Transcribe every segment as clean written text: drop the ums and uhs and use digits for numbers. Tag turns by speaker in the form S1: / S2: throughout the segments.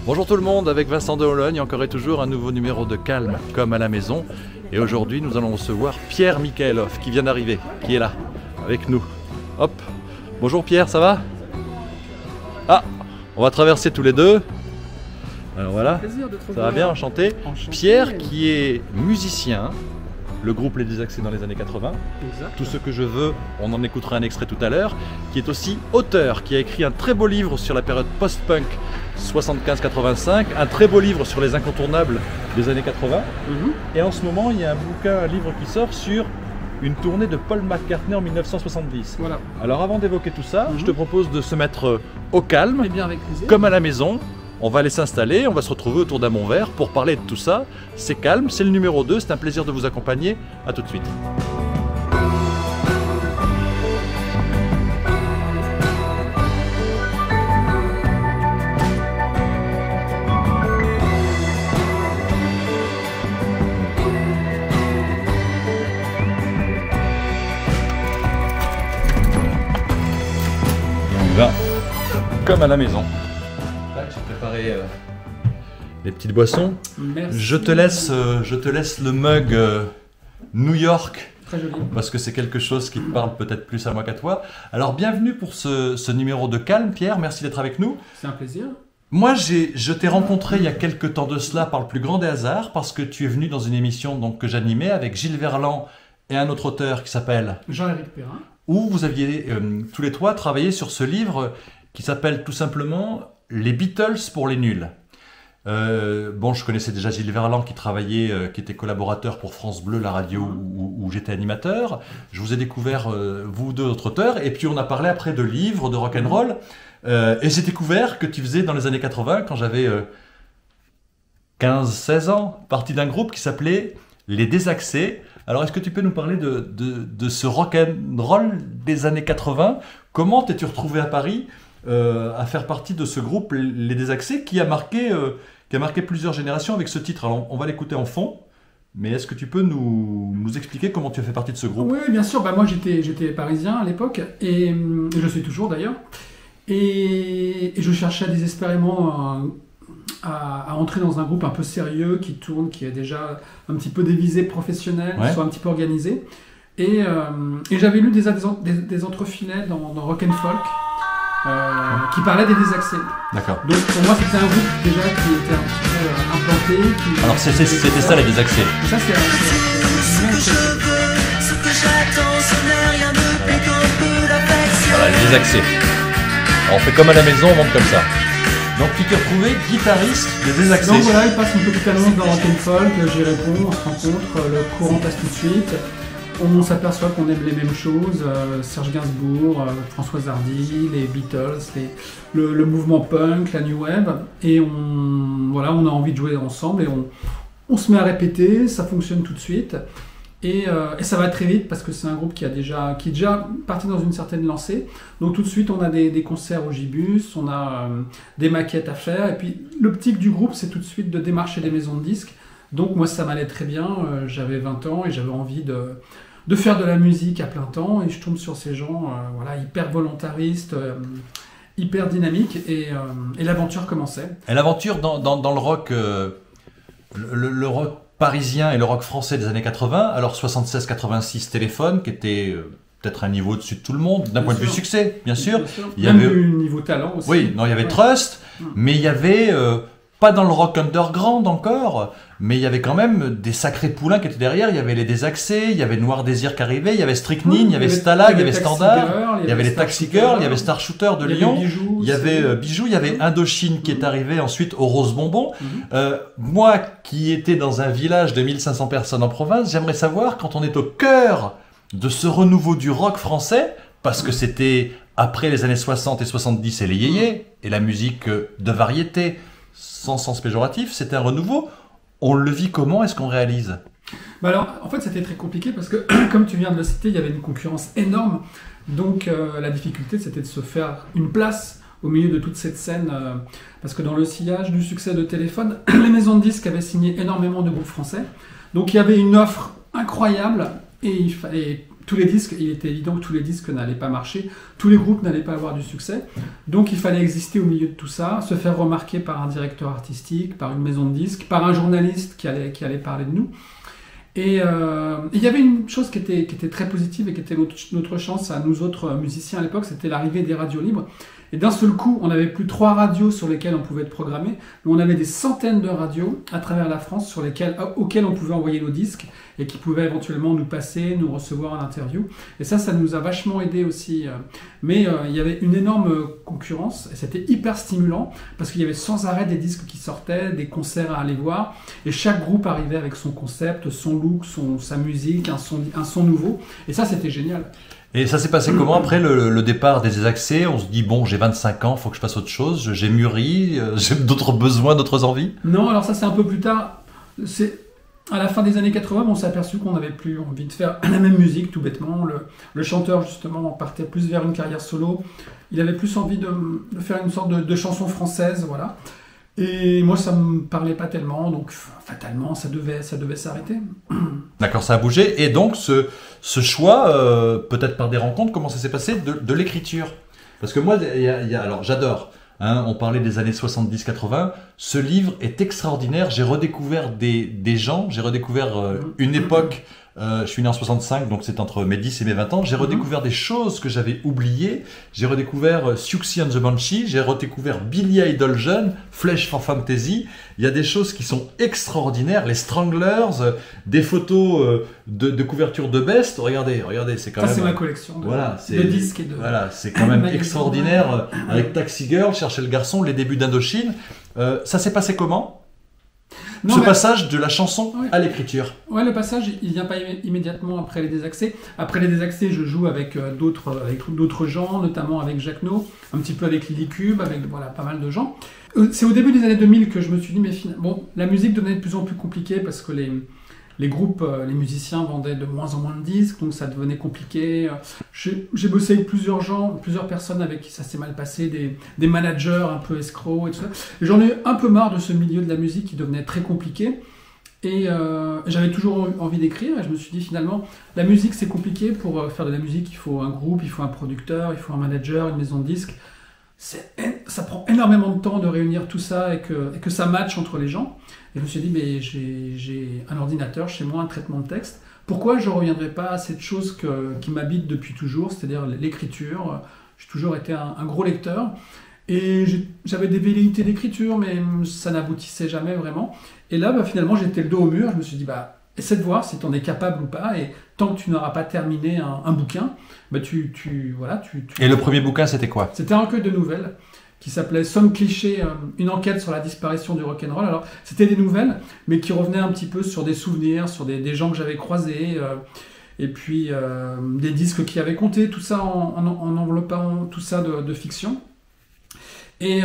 S1: Bonjour tout le monde, avec Vincent de Hologne, encore et toujours un nouveau numéro de Calme comme à la maison. Et aujourd'hui nous allons recevoir Pierre Mikhailov qui vient d'arriver, qui est là, avec nous. Hop, bonjour Pierre, ça va? Ah, on va traverser tous les deux. Alors voilà, ça va bien, enchanté. Pierre qui est musicien, le groupe Les Désaxés dans les années 80. Exact. Tout ce que je veux, on en écoutera un extrait tout à l'heure. Qui est aussi auteur, qui a écrit un très beau livre sur la période post-punk 75-85, un très beau livre sur les incontournables des années 80. Et en ce moment, il y a un livre qui sort sur une tournée de Paul McCartney en 1970. Voilà. Alors avant d'évoquer tout ça, je te propose de se mettre au calme,
S2: bien avec plaisir,
S1: comme à la maison. On va aller s'installer, on va se retrouver autour d'un bon verre pour parler de tout ça. C'est calme, c'est le numéro 2, c'est un plaisir de vous accompagner. A tout de suite. On y va, comme à la maison. Les petites boissons.
S2: Merci.
S1: Je te laisse le mug New York.
S2: Très joli.
S1: Parce que c'est quelque chose qui te parle peut-être plus à moi qu'à toi. Alors bienvenue pour ce numéro de Calme, Pierre. Merci d'être avec nous.
S2: C'est un plaisir.
S1: Moi, je t'ai rencontré il y a quelques temps de cela par le plus grand des hasards parce que tu es venu dans une émission donc, que j'animais avec Gilles Verland et un autre auteur qui s'appelle
S2: Jean-Éric Perrin.
S1: Où vous aviez tous les trois travaillé sur ce livre qui s'appelle tout simplement Les Beatles pour les nuls. Bon, je connaissais déjà Gilles Verland qui travaillait, qui était collaborateur pour France Bleu, la radio où j'étais animateur. Je vous ai découvert, vous deux autres auteurs, et puis on a parlé après de livres, de rock'n'roll. Et j'ai découvert que tu faisais dans les années 80, quand j'avais 15-16 ans, partie d'un groupe qui s'appelait Les Désaxés. Alors, est-ce que tu peux nous parler de ce rock'n'roll des années 80? Comment t'es-tu retrouvé à Paris à faire partie de ce groupe Les Désaxés qui a marqué plusieurs générations avec ce titre? Alors on va l'écouter en fond, mais est-ce que tu peux nous expliquer comment tu as fait partie de ce groupe?
S2: Oui, bien sûr. Bah, moi j'étais parisien à l'époque, et je suis toujours d'ailleurs. Et je cherchais désespérément à entrer dans un groupe un peu sérieux, qui tourne, qui est déjà un petit peu dévisé professionnel, qui soit un petit peu organisé. Et j'avais lu des entrefilets dans Rock and Folk, qui parlait des Désaxés.
S1: D'accord.
S2: Donc pour moi c'était un groupe déjà qui était un petit peu implanté.
S1: Alors c'était ça Les Désaxés.
S2: Ça c'est
S3: ce que j'attends, ce n'est rien de plus qu'un peu d'affection.
S1: Voilà, Les Désaxés. Alors, on fait comme à la maison, on monte comme ça. Donc tu t'es retrouvé guitariste des Désaxés.
S2: Donc voilà, il passe une petite annonce dans Rock and Folk, j'y réponds, on se rencontre, le courant passe tout de suite. On s'aperçoit qu'on aime les mêmes choses, Serge Gainsbourg, Françoise Hardy, les Beatles, le mouvement punk, la new wave, et on a envie de jouer ensemble, et on se met à répéter, ça fonctionne tout de suite, et ça va très vite parce que c'est un groupe qui est déjà parti dans une certaine lancée. Donc tout de suite on a des concerts au Gibus, on a des maquettes à faire, et puis l'optique du groupe c'est tout de suite de démarcher les maisons de disques. Donc moi ça m'allait très bien, j'avais 20 ans et j'avais envie de faire de la musique à plein temps, et je tombe sur ces gens hyper volontaristes, hyper dynamiques, et l'aventure commençait.
S1: Et l'aventure dans le rock, le rock parisien et le rock français des années 80, alors 76-86 Téléphone, qui était peut-être un niveau au-dessus de tout le monde, d'un point de vue succès, bien sûr.
S2: Il y avait un niveau talent aussi.
S1: Oui, non, il y avait Trust, mais il y avait... pas dans le rock underground encore, mais il y avait quand même des sacrés poulains qui étaient derrière. Il y avait les Désaxés, il y avait Noir Désir qui arrivait, il y avait Strychnine, il y avait Stalag, il y avait Standard, il y avait les Taxi Girls, il y avait Star Shooter de Lyon, il y avait Bijoux, il y avait Indochine qui est arrivé ensuite au Rose Bonbon. Moi qui étais dans un village de 1500 personnes en province, j'aimerais savoir, quand on est au cœur de ce renouveau du rock français, parce que c'était après les années 60 et 70 et les yéyés, et la musique de variété, sans sens péjoratif, c'était un renouveau. On le vit comment? Est-ce qu'on réalise?
S2: Bah alors, en fait, c'était très compliqué parce que, comme tu viens de le citer, il y avait une concurrence énorme. Donc, la difficulté, c'était de se faire une place au milieu de toute cette scène. Parce que dans le sillage du succès de Téléphone, les maisons de disques avaient signé énormément de groupes français. Donc, il y avait une offre incroyable et il fallait tous les disques, il était évident que tous les disques n'allaient pas marcher, tous les groupes n'allaient pas avoir du succès. Donc il fallait exister au milieu de tout ça, se faire remarquer par un directeur artistique, par une maison de disques, par un journaliste qui allait parler de nous. Et il y avait une chose qui était très positive et qui était notre chance à nous autres musiciens à l'époque, c'était l'arrivée des radios libres. Et d'un seul coup, on n'avait plus 3 radios sur lesquelles on pouvait être programmé, mais on avait des centaines de radios à travers la France auxquelles on pouvait envoyer nos disques et qui pouvaient éventuellement nous passer, nous recevoir en interview. Et ça nous a vachement aidé aussi. Mais il y avait une énorme concurrence et c'était hyper stimulant parce qu'il y avait sans arrêt des disques qui sortaient, des concerts à aller voir et chaque groupe arrivait avec son concept, son look, sa musique, un son nouveau. Et ça, c'était génial.
S1: Et ça s'est passé comment après le départ des Accès? On se dit, bon, j'ai 25 ans, faut que je fasse autre chose, j'ai mûri, j'ai d'autres besoins, d'autres envies?
S2: Non, alors ça c'est un peu plus tard. C'est à la fin des années 80, on s'est aperçu qu'on n'avait plus envie de faire la même musique, tout bêtement. Le chanteur, justement, partait plus vers une carrière solo. Il avait plus envie de faire une sorte de chanson française, voilà. Et moi, ça me parlait pas tellement, donc fatalement, ça devait s'arrêter.
S1: D'accord, ça a bougé. Et donc, ce choix, peut-être par des rencontres, comment ça s'est passé de l'écriture? Parce que moi, alors j'adore. Hein, on parlait des années 70-80. Ce livre est extraordinaire. J'ai redécouvert des gens, j'ai redécouvert une époque. Je suis né en 65, donc c'est entre mes 10 et mes 20 ans. J'ai redécouvert des choses que j'avais oubliées. J'ai redécouvert Siouxsie and the Banshees, j'ai redécouvert Billy Idol jeune, Flesh for Fantasy. Il y a des choses qui sont extraordinaires. Les Stranglers, des photos de couverture de Best. Regardez, c'est quand même...
S2: Ça, c'est ma collection de disques et de...
S1: Voilà, c'est quand même extraordinaire. Avec Taxi Girl, Chercher le garçon, les débuts d'Indochine. Ça s'est passé comment ? Passage de la chanson à l'écriture.
S2: Ouais, le passage, il vient pas immédiatement après les Désaccès. Après les Désaccès, je joue avec d'autres gens, notamment avec Jacques No, un petit peu avec Lily Cube, avec pas mal de gens. C'est au début des années 2000 que je me suis dit, mais finalement, la musique devenait de plus en plus compliquée parce que les groupes, les musiciens vendaient de moins en moins de disques, donc ça devenait compliqué. J'ai bossé avec plusieurs personnes avec qui ça s'est mal passé, des managers un peu escrocs et tout ça. J'en ai un peu marre de ce milieu de la musique qui devenait très compliqué. Et j'avais toujours envie d'écrire et je me suis dit finalement, la musique c'est compliqué. Pour faire de la musique, il faut un groupe, il faut un producteur, il faut un manager, une maison de disques. Ça prend énormément de temps de réunir tout ça et que ça matche entre les gens. Et je me suis dit, mais j'ai un ordinateur chez moi, un traitement de texte. Pourquoi je ne reviendrai pas à cette chose qui m'habite depuis toujours, c'est-à-dire l'écriture. J'ai toujours été un gros lecteur. Et j'avais des velléités d'écriture, mais ça n'aboutissait jamais vraiment. Et là, finalement, j'étais le dos au mur. Je me suis dit, essaie de voir si tu en es capable ou pas. Et tant que tu n'auras pas terminé un bouquin, Et
S1: le premier bouquin, c'était quoi?
S2: C'était un recueil de nouvelles qui s'appelait Somme cliché, une enquête sur la disparition du rock'n'roll. Alors, c'était des nouvelles, mais qui revenaient un petit peu sur des souvenirs, sur des gens que j'avais croisés, et puis des disques qui avaient compté, tout ça en enveloppant tout ça de fiction. Et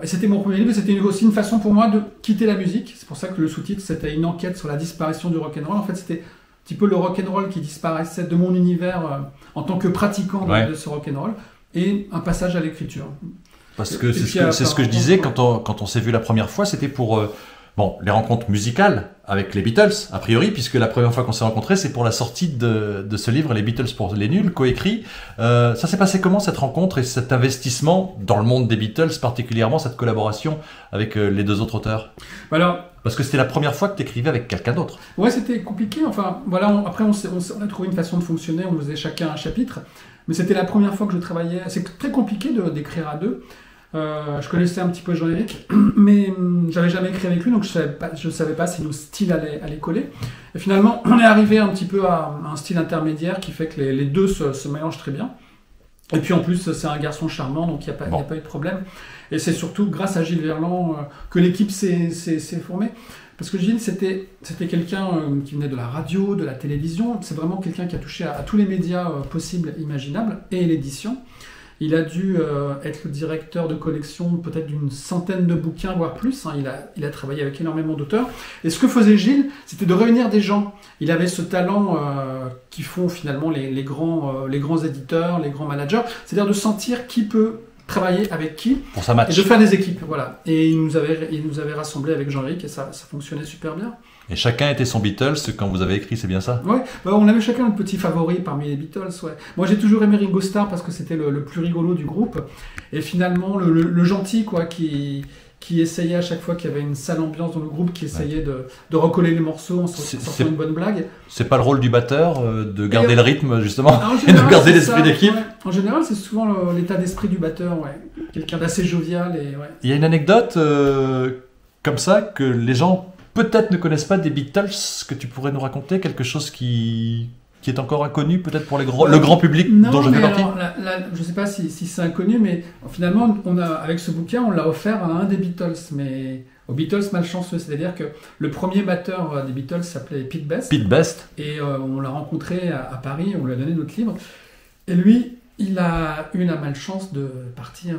S2: c'était mon premier livre, et c'était aussi une façon pour moi de quitter la musique. C'est pour ça que le sous-titre, c'était une enquête sur la disparition du rock'n'roll. En fait, c'était un petit peu le rock'n'roll qui disparaissait de mon univers en tant que pratiquant de ce rock'n'roll, et un passage à l'écriture.
S1: Parce que c'est ce que je disais quand on s'est vu la première fois, c'était pour les rencontres musicales avec les Beatles, a priori, puisque la première fois qu'on s'est rencontrés, c'est pour la sortie de ce livre, Les Beatles pour les nuls, coécrit. Ça s'est passé comment, cette rencontre et cet investissement dans le monde des Beatles, particulièrement cette collaboration avec les deux autres auteurs? Parce que c'était la première fois que tu écrivais avec quelqu'un d'autre.
S2: Ouais, c'était compliqué. Enfin, après, on a trouvé une façon de fonctionner, on faisait chacun un chapitre. Mais c'était la première fois que je travaillais. C'est très compliqué d'écrire à deux. Je connaissais un petit peu Jean-Éric, mais j'avais jamais écrit avec lui, donc je savais pas si nos styles allaient coller. Et finalement, on est arrivé un petit peu à un style intermédiaire qui fait que les deux se mélangent très bien. Et puis en plus, c'est un garçon charmant, donc il n'y a pas eu de problème. Et c'est surtout grâce à Gilles Verland que l'équipe s'est formée. Parce que Gilles, c'était quelqu'un qui venait de la radio, de la télévision. C'est vraiment quelqu'un qui a touché à tous les médias possibles, imaginables, et l'édition. Il a dû être le directeur de collection peut-être d'une centaine de bouquins, voire plus. Il a travaillé avec énormément d'auteurs. Et ce que faisait Gilles, c'était de réunir des gens. Il avait ce talent qui font finalement les grands éditeurs, les grands managers. C'est-à-dire de sentir qui peut travailler avec qui
S1: Pour ça
S2: et
S1: match.
S2: de faire des équipes. Voilà. Et il nous avait rassemblés avec Jean-Éric et ça fonctionnait super bien.
S1: Et chacun était son Beatles quand vous avez écrit, c'est bien ça?
S2: Ouais, on avait chacun notre petit favori parmi les Beatles. Ouais. Moi, j'ai toujours aimé Ringo Starr parce que c'était le plus rigolo du groupe. Et finalement, le gentil, quoi, qui essayait à chaque fois qu'il y avait une sale ambiance dans le groupe, qui essayait de recoller les morceaux en sortant une bonne blague.
S1: C'est pas le rôle du batteur de garder le rythme, justement,
S2: En
S1: et de
S2: général,
S1: garder
S2: c'est
S1: l'esprit
S2: ça,
S1: d'équipe?
S2: ouais. En général, c'est souvent l'état d'esprit du batteur, ouais. Quelqu'un d'assez jovial. Et, ouais.
S1: Il y a une anecdote comme ça que les gens peut-être ne connaissent pas des Beatles, que tu pourrais nous raconter, quelque chose qui est encore inconnu peut-être pour le grand public dont je fais partie.
S2: Alors, je ne sais pas si c'est inconnu, mais finalement, avec ce bouquin, on l'a offert à un des Beatles, mais aux Beatles malchanceux. C'est-à-dire que le premier batteur des Beatles s'appelait Pete Best.
S1: Pete Best.
S2: Et on l'a rencontré à Paris, on lui a donné notre livre. Et lui, il a eu la malchance de partir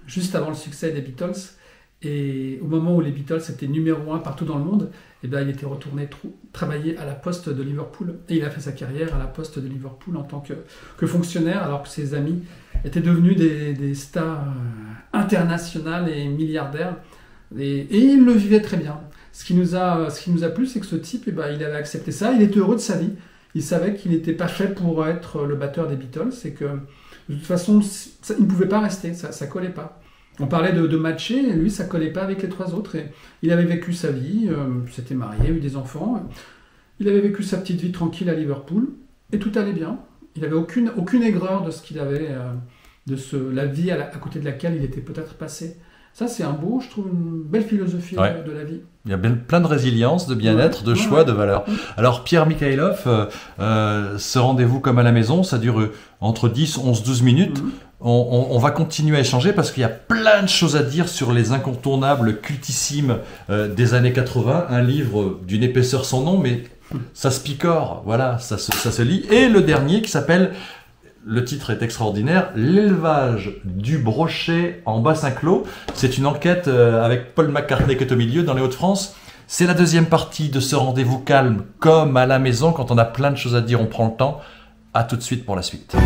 S2: juste avant le succès des Beatles. Et au moment où les Beatles étaient numéro 1 partout dans le monde, eh bien, il était retourné travailler à la Poste de Liverpool. Et il a fait sa carrière à la Poste de Liverpool en tant que fonctionnaire, alors que ses amis étaient devenus des stars internationales et milliardaires. Et il le vivait très bien. Ce qui nous a plu, c'est que ce type, eh bien, il avait accepté ça. Il était heureux de sa vie. Il savait qu'il n'était pas fait pour être le batteur des Beatles. Et que, de toute façon, il ne pouvait pas rester. Ça ne collait pas. On parlait de matcher, et lui, ça collait pas avec les trois autres. Et il avait vécu sa vie, s'était marié, eu des enfants. Il avait vécu sa petite vie tranquille à Liverpool, et tout allait bien. Il n'avait aucune aigreur de ce qu'il avait, la vie à côté de laquelle il était peut-être passé. Ça, c'est je trouve, une belle philosophie de la vie.
S1: Il y a plein de résilience, de bien-être, de choix, de valeurs. Alors, Pierre Mikhailov, ce rendez-vous comme à la maison, ça dure entre 10, 11, 12 minutes. On va continuer à échanger parce qu'il y a plein de choses à dire sur les incontournables cultissimes des années 80. Un livre d'une épaisseur sans nom, mais ça se picore, voilà, ça se lit. Et le dernier qui s'appelle, le titre est extraordinaire, L'élevage du brochet en bassin clos. C'est une enquête avec Paul McCartney qui est au milieu dans les Hauts-de-France. C'est la deuxième partie de ce rendez-vous calme comme à la maison. Quand on a plein de choses à dire, on prend le temps. À tout de suite pour la suite.